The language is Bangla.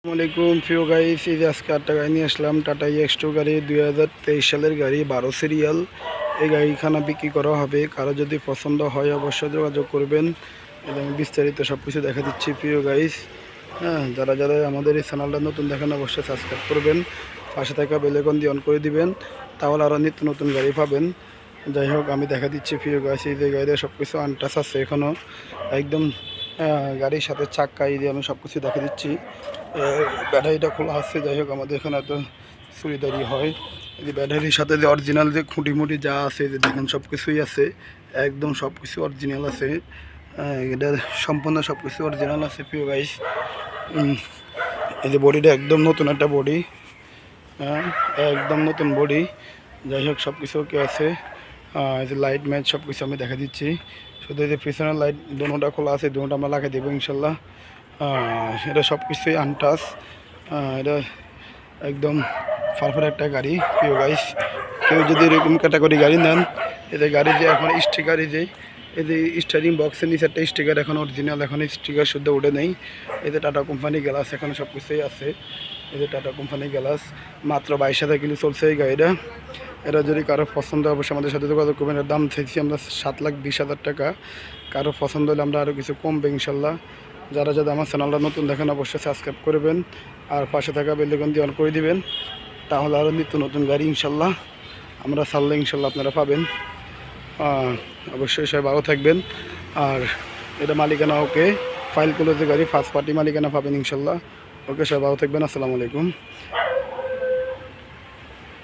আসসালামাইকুম প্রিয় গাইস, এই যে আজকে আটটা গাড়ি নিয়ে আসলাম। টাটা EX2 গাড়ি 2023 সালের গাড়ি, 12 সিরিয়াল। এই গাড়িখানা বিক্রি করা হবে। কারো যদি পছন্দ হয় অবশ্যই যোগাযোগ করবেন এবং বিস্তারিত সব কিছু দেখা দিচ্ছি প্রিয় গাইস। হ্যাঁ, যারা যারা আমাদের এই চ্যানেলটা নতুন দেখেন অবশ্যই সাবস্ক্রাইব করবেন, পাশে থাকা বেল আইকন দিয়ে অন করে দিবেন, তাহলে আরও নিত্য নতুন গাড়ি পাবেন। যাই হোক, আমি দেখা দিচ্ছি প্রিয় গাইস, এই যে গাড়িতে সব কিছু আনটাচ আছে এখনও একদম। গাড়ির সাথে চাক্কা এই দিয়ে আমি সব কিছু দেখা দিচ্ছি। ব্যাটারিটা খোলা আছে। যাই হোক, আমাদের এখানে এত চুরিদারি হয়। এই যে ব্যাটারির সাথে যে অরিজিনাল যে খুঁটি মুটি যা আছে, যে দেখেন সব কিছুই আছে, একদম সব কিছু অরিজিনাল আছে। এটা সম্পূর্ণ সব কিছু অরিজিনাল আছে প্রিয় গাইস। এই যে বডিটা একদম নতুন একটা বডি, হ্যাঁ একদম নতুন বডি। যাই হোক, সব কিছু ওকে আছে। এই যে লাইট ম্যাচ সব কিছু আমি দেখা দিচ্ছি। শুধু এই যে পিছনের লাইট দুটোটা খোলা আছে, দুটোটা আমরা লাগিয়ে দেবো ইনশাল্লাহ। এটা সব কিছুই আনটাচ। এটা একদম পারফেক্ট একটা গাড়ি প্রিয় গাইস। কেউ যদি এরকম ক্যাটাগরি গাড়ি নেন, এদের গাড়ি যে এখন স্টিকার, এই যে স্টারিং বক্সের নিচে একটা স্টিকার এখন অরিজিনাল, এখন স্টিকার শুদ্ধ উঠে নেই। এদের টাটা কোম্পানি গ্লাস এখন সব কিছুই আছে। এদের টাটা কোম্পানি গ্লাস মাত্র 22,000 কিলো চলছে এই গাড়িটা। এটা যদি কারো পছন্দ হয় অবশ্যই আমাদের সাথে যোগাযোগ করবেন। এর দাম চাইছি আমরা 7,20,000 টাকা। কারো পছন্দ হলে আমরা আরও কিছু কমবে ইনশাল্লাহ। যারা যারা আমার চ্যানেলটা নতুন দেখেন অবশ্যই সাবস্ক্রাইব করবেন আর পাশে থাকা বেল আইকন দিয়ে অন করে দিবেন, তাহলে আরও নিত্য নতুন গাড়ি ইনশাল্লাহ আমরা ছাড়লে ইনশাল্লাহ আপনারা পাবেন। অবশ্যই সবাই ভালো থাকবেন। আর এটা মালিকানা ওকে, ফাইল ক্লোজের গাড়ি, ফার্স্ট পার্টি মালিকানা পাবেন ইনশাল্লাহ। ওকে, সবাই ভালো থাকবেন। আসসালামু আলাইকুম।